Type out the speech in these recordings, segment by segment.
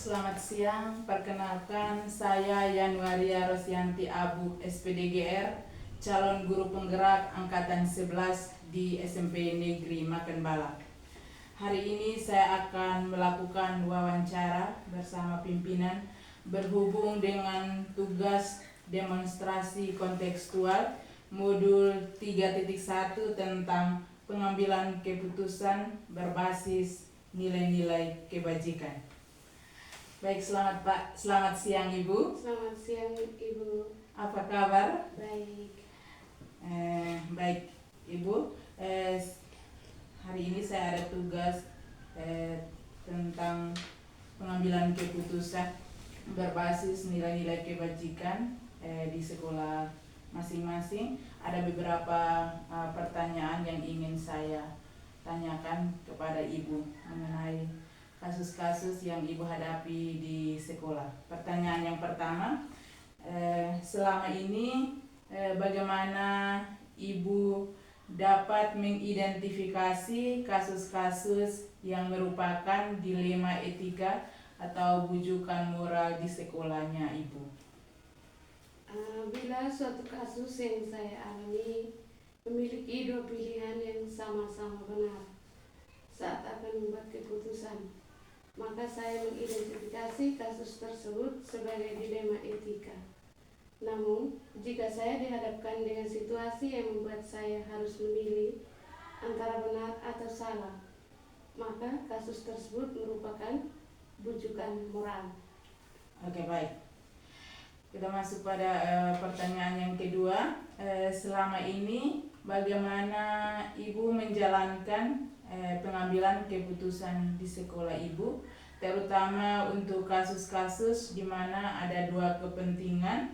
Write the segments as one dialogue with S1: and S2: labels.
S1: Selamat siang. Perkenalkan, saya Yanuaria Rosyanti Abu, SPDGR, calon guru penggerak angkatan 11 di SMP Negeri Maken Balak. Hari ini saya akan melakukan wawancara bersama pimpinan berhubung dengan tugas demonstrasi kontekstual modul 3.1 tentang pengambilan keputusan berbasis nilai-nilai kebajikan. Baik, selamat siang Ibu.
S2: Selamat siang Ibu.
S1: Apa kabar?
S2: Baik.
S1: Baik Ibu. Hari ini saya ada tugas tentang pengambilan keputusan berbasis nilai-nilai kebajikan di sekolah masing-masing. Ada beberapa pertanyaan yang ingin saya tanyakan kepada Ibu mengenai kasus-kasus yang Ibu hadapi di sekolah. Pertanyaan yang pertama, selama ini bagaimana Ibu dapat mengidentifikasi kasus-kasus yang merupakan dilema etika atau bujukan moral di sekolahnya Ibu?
S2: Bila suatu kasus yang saya alami memiliki dua pilihan yang sama-sama benar saat akan membuat keputusan, maka saya mengidentifikasi kasus tersebut sebagai dilema etika. Namun, jika saya dihadapkan dengan situasi yang membuat saya harus memilih antara benar atau salah, maka kasus tersebut merupakan bujukan moral.
S1: Oke, baik. Kita masuk pada pertanyaan yang kedua. Selama ini bagaimana Ibu menjalankan pengambilan keputusan di sekolah Ibu, terutama untuk kasus-kasus di mana ada dua kepentingan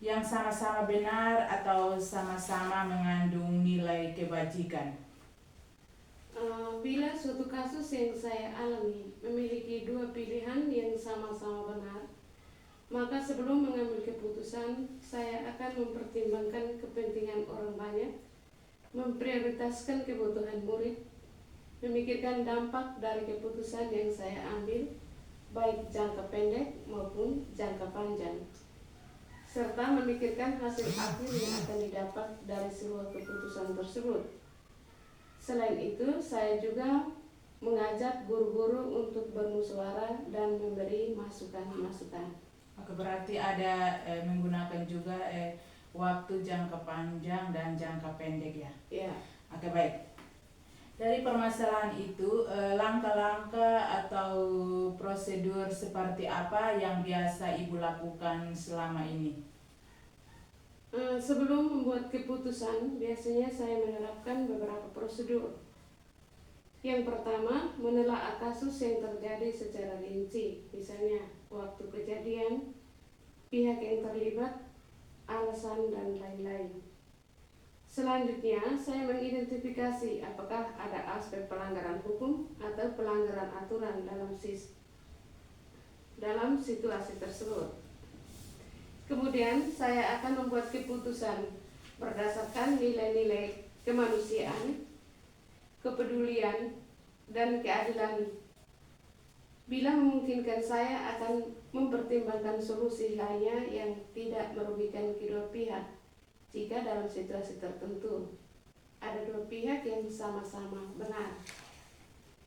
S1: yang sama-sama benar atau sama-sama mengandung nilai kebajikan?
S2: Bila suatu kasus yang saya alami memiliki dua pilihan yang sama-sama benar, maka sebelum mengambil keputusan, saya akan mempertimbangkan kepentingan orang banyak, memprioritaskan kebutuhan murid, memikirkan dampak dari keputusan yang saya ambil, baik jangka pendek maupun jangka panjang, serta memikirkan hasil akhir yang akan didapat dari sebuah keputusan tersebut. Selain itu, saya juga mengajak guru-guru untuk bermusyawarah dan memberi masukan-masukan.
S1: Oke, berarti ada menggunakan juga waktu jangka panjang dan jangka pendek ya?
S2: Ya.
S1: Oke, baik. Dari permasalahan itu, langkah-langkah atau prosedur seperti apa yang biasa Ibu lakukan selama ini?
S2: Sebelum membuat keputusan, biasanya saya menerapkan beberapa prosedur. Yang pertama, menelaah kasus yang terjadi secara rinci, misalnya waktu kejadian, pihak yang terlibat, alasan, dan lain-lain. Selanjutnya, saya mengidentifikasi apakah ada aspek pelanggaran hukum atau pelanggaran aturan dalam situasi tersebut. Kemudian, saya akan membuat keputusan berdasarkan nilai-nilai kemanusiaan, kepedulian, dan keadilan. Bila memungkinkan, saya akan mempertimbangkan solusi lainnya yang tidak merugikan kedua pihak. Jika dalam situasi tertentu ada dua pihak yang sama-sama benar.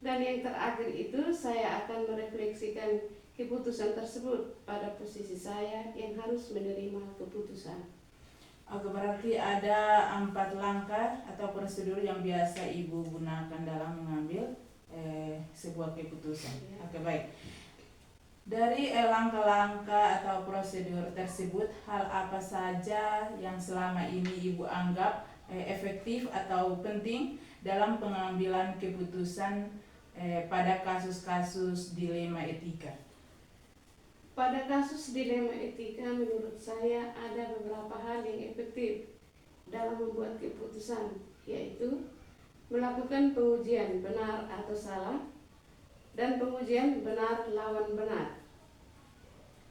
S2: Dan yang terakhir itu, saya akan merefleksikan keputusan tersebut pada posisi saya yang harus menerima keputusan.
S1: Oke, berarti ada 4 langkah atau prosedur yang biasa Ibu gunakan dalam mengambil sebuah keputusan.
S2: Ya.
S1: Oke, baik. Dari langkah-langkah atau prosedur tersebut, hal apa saja yang selama ini Ibu anggap efektif atau penting dalam pengambilan keputusan pada kasus-kasus dilema etika?
S2: Pada kasus dilema etika, menurut saya ada beberapa hal yang efektif dalam membuat keputusan, yaitu melakukan pengujian benar atau salah dan pengujian benar lawan benar.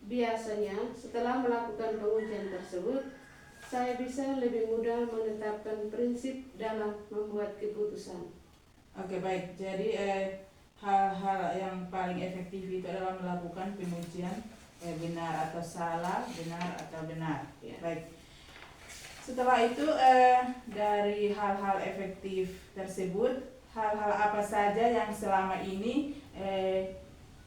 S2: Biasanya, setelah melakukan pengujian tersebut, saya bisa lebih mudah menetapkan prinsip dalam membuat keputusan.
S1: Oke, baik. Jadi hal-hal yang paling efektif itu adalah melakukan pengujian benar atau salah, benar atau benar.
S2: Ya.
S1: Baik. Setelah itu dari hal-hal efektif tersebut, hal-hal apa saja yang selama ini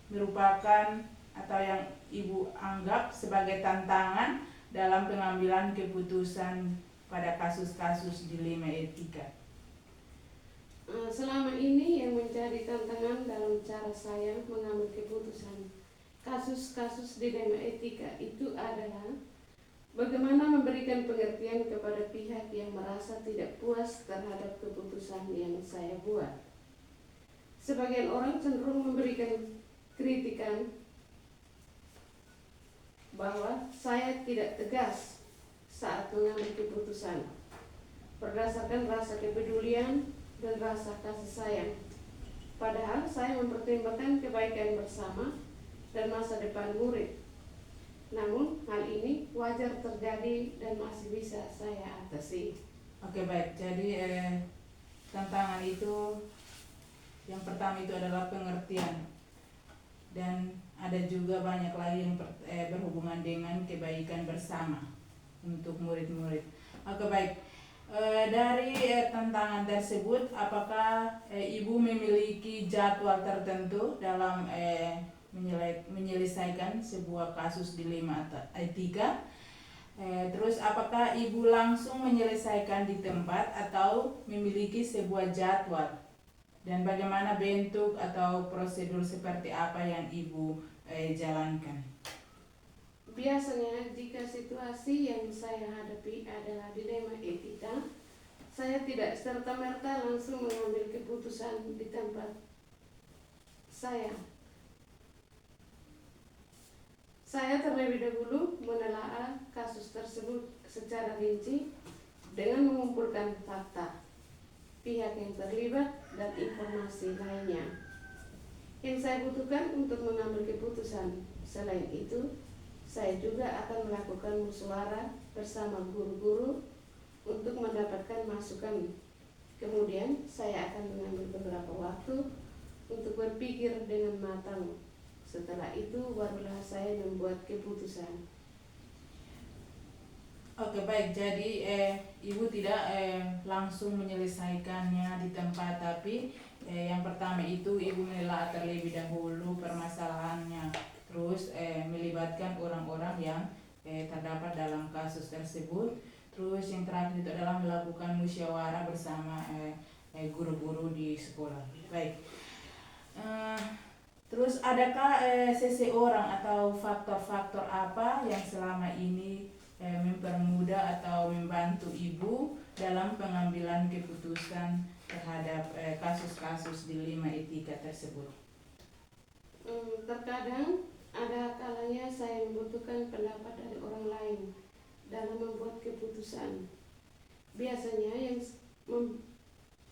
S1: merupakan atau yang Ibu anggap sebagai tantangan dalam pengambilan keputusan pada kasus-kasus dilema etika?
S2: Selama ini yang menjadi tantangan dalam cara saya mengambil keputusan kasus-kasus dilema etika itu adalah bagaimana memberikan pengertian kepada pihak yang merasa tidak puas terhadap keputusan yang saya buat. Sebagian orang cenderung memberikan kritikan bahwa saya tidak tegas saat mengambil keputusan berdasarkan rasa kepedulian dan rasa kasih sayang. Padahal saya mempertimbangkan kebaikan bersama dan masa depan murid. Namun hal ini wajar terjadi dan masih bisa saya atasi.
S1: Oke, baik. Jadi tantangan itu yang pertama itu adalah pengertian, dan ada juga banyak lagi yang berhubungan dengan kebaikan bersama untuk murid-murid. Oke, baik. Dari tantangan tersebut, apakah Ibu memiliki jadwal tertentu dalam menyelesaikan sebuah kasus dilema etika? Terus apakah Ibu langsung menyelesaikan di tempat atau memiliki sebuah jadwal? Dan bagaimana bentuk atau prosedur seperti apa yang Ibu jalankan?
S2: Biasanya jika situasi yang saya hadapi adalah dilema etika, saya tidak serta-merta langsung mengambil keputusan di tempat saya. Saya terlebih dahulu menelaah kasus tersebut secara rinci dengan mengumpulkan fakta, pihak yang terlibat, dan informasi lainnya yang saya butuhkan untuk mengambil keputusan. Selain itu, saya juga akan melakukan musyawarah bersama guru-guru untuk mendapatkan masukan. Kemudian saya akan mengambil beberapa waktu untuk berpikir dengan matang. Setelah itu barulah saya membuat keputusan.
S1: Oke, baik. Jadi Ibu tidak langsung menyelesaikannya di tempat, tapi yang pertama itu Ibu menelaah terlebih dahulu permasalahannya, terus melibatkan orang-orang yang terdapat dalam kasus tersebut. Terus yang terakhir itu adalah melakukan musyawarah bersama guru-guru di sekolah. Baik. Terus adakah seseorang atau faktor-faktor apa yang selama ini mempermudah atau membantu Ibu dalam pengambilan keputusan terhadap kasus-kasus dilema etika tersebut?
S2: Terkadang ada kalanya saya membutuhkan pendapat dari orang lain dalam membuat keputusan. Biasanya yang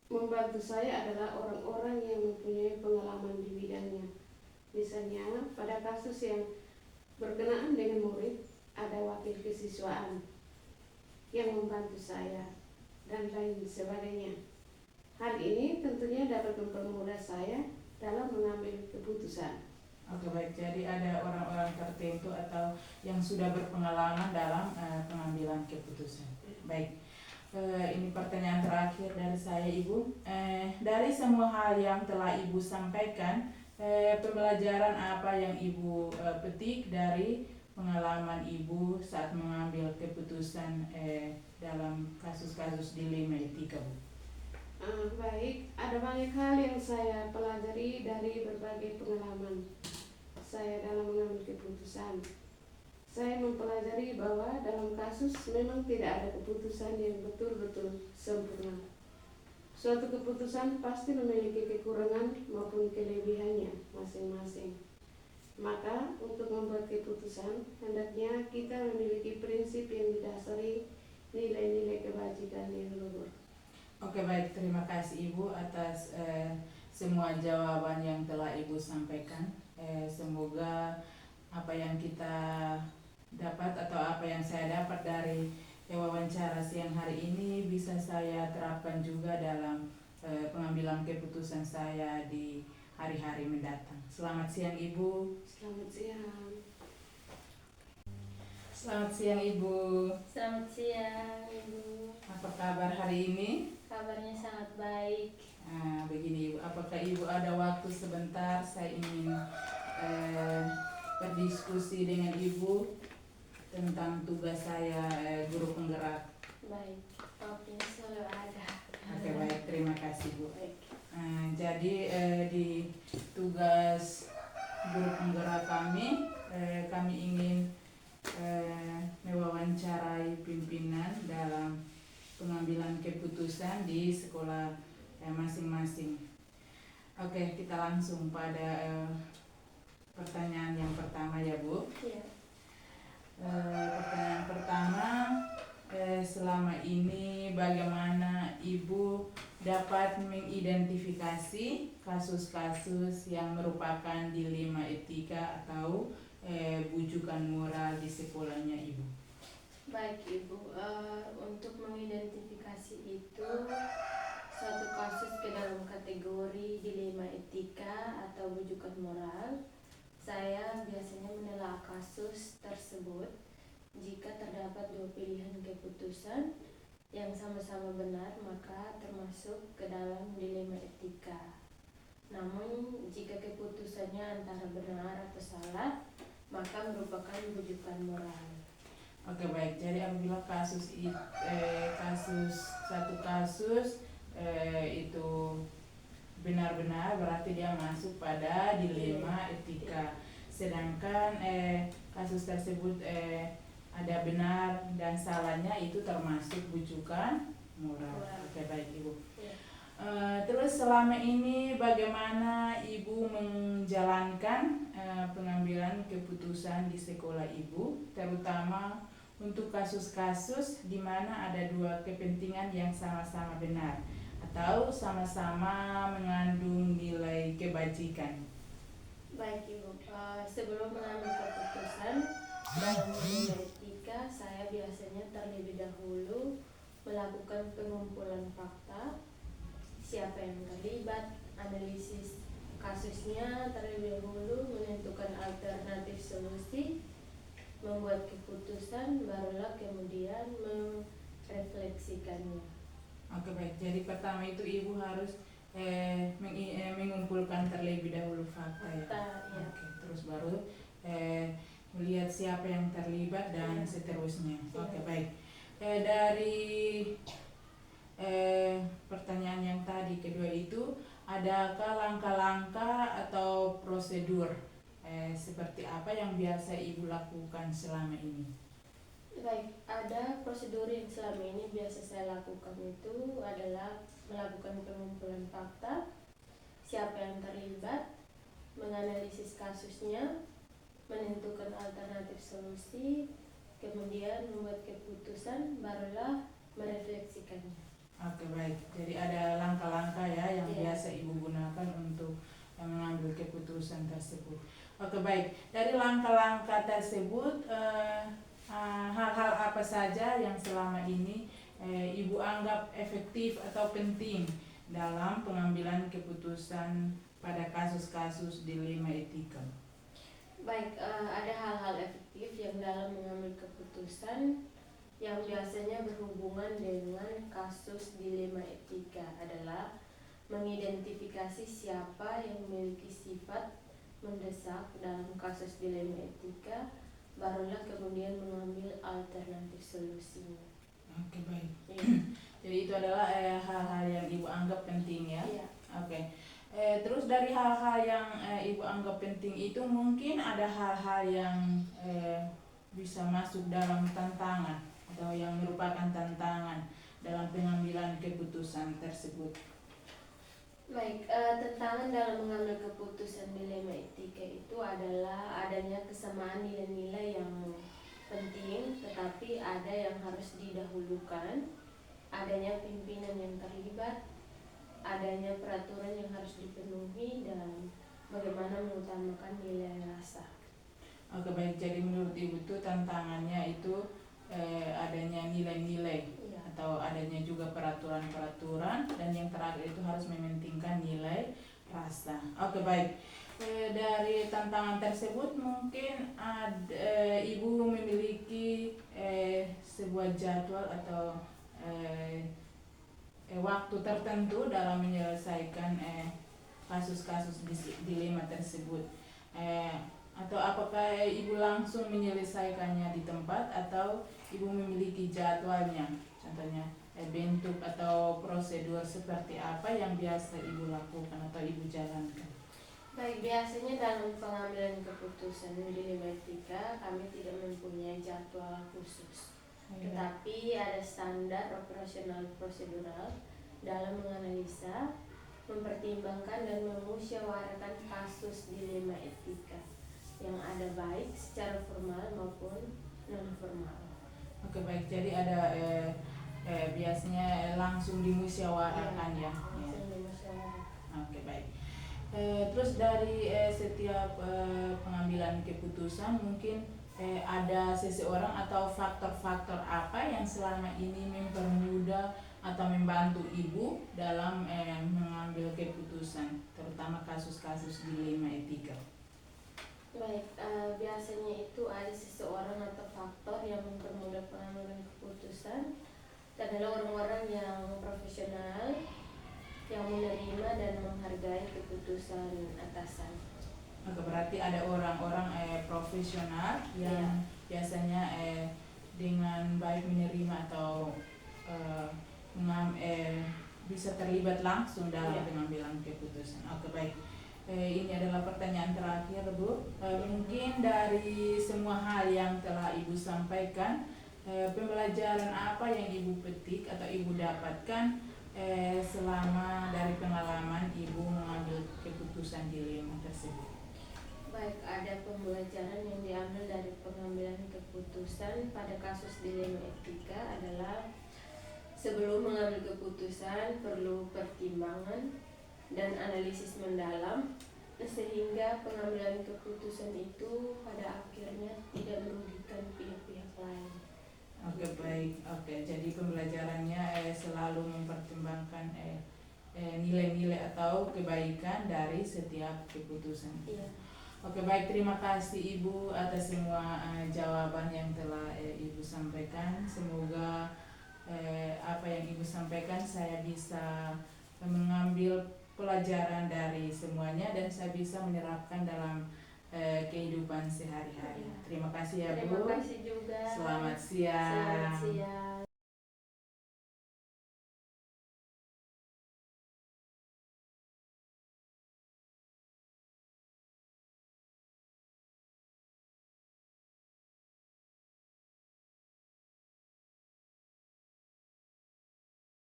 S2: membantu saya adalah orang-orang yang mempunyai pengalaman di bidangnya. Misalnya pada kasus yang berkenaan dengan murid, ada wakil kesiswaan yang membantu saya dan lain sebagainya. Hal ini tentunya dapat mempermudah saya dalam mengambil keputusan.
S1: Oke, baik. Jadi ada orang-orang tertentu atau yang sudah berpengalaman dalam pengambilan keputusan. Baik. Ini pertanyaan terakhir dari saya, Ibu. Dari semua hal yang telah Ibu sampaikan, pembelajaran apa yang Ibu petik dari pengalaman Ibu saat mengambil keputusan dalam kasus-kasus dilema etika, Bu?
S2: Baik, ada banyak hal yang saya pelajari dari berbagai pengalaman saya dalam mengambil keputusan. Saya mempelajari bahwa dalam kasus memang tidak ada keputusan yang betul-betul sempurna. Suatu keputusan pasti memiliki kekurangan maupun kelebihannya masing-masing. Maka untuk membuat keputusan, hendaknya kita memiliki prinsip yang didasari nilai-nilai kebajikan yang luhur.
S1: Oke, baik. Terima kasih Ibu atas semua jawaban yang telah Ibu sampaikan. Semoga apa yang kita dapat atau apa yang saya dapat dari wawancara siang hari ini bisa saya terapkan juga dalam pengambilan keputusan saya di hari-hari mendatang. Selamat siang Ibu.
S2: Selamat siang.
S1: Selamat siang Ibu.
S3: Selamat siang, Ibu.
S1: Apa kabar hari ini?
S3: Kabarnya sangat baik.
S1: Nah, begini Ibu, apakah Ibu ada waktu sebentar? Saya ingin berdiskusi dengan Ibu tentang tugas saya guru penggerak.
S3: Baik, waktunya selalu ada.
S1: Oke, baik, terima kasih Bu.
S3: Baik.
S1: Jadi di tugas guru penggerak kami, kami ingin mewawancarai pimpinan dalam pengambilan keputusan di sekolah masing-masing. Oke, kita langsung pada pertanyaan yang pertama ya Bu.
S3: Iya.
S1: Pertanyaan pertama, selama ini bagaimana Ibu dapat mengidentifikasi kasus-kasus yang merupakan dilema etika atau bujukan moral di sekolahnya Ibu?
S3: Baik, Ibu. Untuk mengidentifikasi itu suatu kasus ke dalam kategori dilema etika atau bujukan moral, saya biasanya menelaah kasus tersebut jika terdapat dua pilihan keputusan yang sama-sama benar, maka termasuk ke dalam dilema etika. Namun jika keputusannya antara benar atau salah, maka merupakan bujukan moral.
S1: Oke, baik. Jadi apabila satu kasus itu benar-benar, berarti dia masuk pada dilema etika. Sedangkan kasus tersebut ada benar dan salahnya, itu termasuk bujukan moral. Oke, baik Ibu.
S3: Ya.
S1: Terus selama ini bagaimana Ibu menjalankan pengambilan keputusan di sekolah Ibu, terutama untuk kasus-kasus di mana ada dua kepentingan yang sama-sama benar atau sama-sama mengandung nilai kebajikan?
S3: Baik, Ibu. Sebelum mengambil keputusan dalam dilema etika, saya biasanya terlebih dahulu melakukan pengumpulan fakta, siapa yang terlibat, analisis kasusnya terlebih dahulu, menentukan alternatif solusi, membuat keputusan, barulah kemudian merefleksikannya.
S1: Oke, baik. Jadi pertama itu Ibu harus mengumpulkan terlebih dahulu fakta ya.
S3: Ya.
S1: Oke, terus baru melihat siapa yang terlibat dan seterusnya. Oke, baik. Dari pertanyaan yang tadi kedua itu, adakah langkah-langkah atau prosedur seperti apa yang biasa Ibu lakukan selama ini?
S3: Baik, ada prosedur yang selama ini biasa saya lakukan itu adalah melakukan pengumpulan fakta, siapa yang terlibat, menganalisis kasusnya, menentukan alternatif solusi, kemudian membuat keputusan, barulah merefleksikannya.
S1: Oke, baik. Jadi ada langkah-langkah ya yang
S3: Iya.
S1: biasa Ibu gunakan untuk mengambil keputusan tersebut. Oke, baik. Dari langkah-langkah tersebut, hal-hal apa saja yang selama ini Ibu anggap efektif atau penting dalam pengambilan keputusan pada kasus-kasus dilema etika?
S3: Baik, ada hal-hal efektif yang dalam mengambil keputusan yang biasanya berhubungan dengan kasus dilema etika adalah mengidentifikasi siapa yang memiliki sifat mendesak dalam kasus dilema etika, barulah kemudian mengambil alternatif solusinya.
S1: Oke, baik.
S3: Iya.
S1: Jadi itu adalah hal-hal yang Ibu anggap penting ya.
S3: Iya.
S1: Oke. Terus dari hal-hal yang Ibu anggap penting itu, mungkin ada hal-hal yang bisa masuk dalam tantangan atau yang merupakan tantangan dalam pengambilan keputusan tersebut.
S3: Baik, tantangan dalam mengambil keputusan dilema etika itu adalah adanya kesamaan nilai-nilai yang penting, tetapi ada yang harus didahulukan, adanya pimpinan yang terlibat, adanya peraturan yang harus dipenuhi, dan bagaimana mengutamakan nilai rasa.
S1: Oke, baik. Jadi menurut Ibu itu tantangannya itu adanya nilai-nilai
S3: Iya.
S1: atau adanya juga peraturan-peraturan, dan yang terakhir itu harus mementingkan nilai rasa. Oke, baik. Dari tantangan tersebut mungkin ibu memiliki sebuah jadwal atau waktu tertentu dalam menyelesaikan kasus-kasus dilema tersebut. Atau apakah ibu langsung menyelesaikannya di tempat atau ibu memiliki jadwalnya? Contohnya bentuk atau prosedur seperti apa yang biasa ibu lakukan atau ibu jalankan?
S3: Baik, biasanya dalam pengambilan keputusan dilema etika kami tidak mempunyai jadwal khusus. Tetapi ada standar operasional prosedural dalam menganalisa, mempertimbangkan dan memusyawarahkan kasus dilema etika yang ada baik secara formal maupun non formal.
S1: Oke, baik, jadi ada biasanya langsung dimusyawarahkan ya.
S3: Langsung dimusyawarahkan.
S1: Oke, baik. Terus dari setiap pengambilan keputusan mungkin ada seseorang atau faktor-faktor apa yang selama ini mempermudah atau membantu ibu dalam mengambil keputusan, terutama kasus-kasus dilema etika?
S3: Baik, biasanya itu ada seseorang atau faktor yang mempermudah pengambilan keputusan adalah orang-orang yang profesional, yang menerima dan menghargai keputusan atasan.
S1: Oke, berarti ada orang-orang profesional yang biasanya dengan baik menerima atau bisa terlibat langsung dalam pengambilan keputusan. Oke, baik. Ini adalah pertanyaan terakhir, Bu. Mungkin dari semua hal yang telah Ibu sampaikan, pembelajaran apa yang Ibu petik atau Ibu dapatkan selama dari pengalaman Ibu mengambil keputusan dilema tersebut?
S3: Baik, ada pembelajaran yang diambil dari pengambilan keputusan pada kasus dilema etika adalah sebelum mengambil keputusan perlu pertimbangan dan analisis mendalam sehingga pengambilan keputusan itu pada akhirnya tidak merugikan pihak-pihak lain.
S1: Oke, baik. Oke, jadi pembelajarannya selalu mempertimbangkan nilai-nilai atau kebaikan dari setiap keputusan.
S3: Iya.
S1: Oke, baik. Terima kasih Ibu atas semua jawaban yang telah Ibu sampaikan. Semoga apa yang Ibu sampaikan saya bisa mengambil pelajaran dari semuanya dan saya bisa menerapkan dalam kehidupan sehari-hari. Terima kasih ya Bu.
S3: Terima kasih juga.
S1: Selamat siang.
S3: Selamat siang.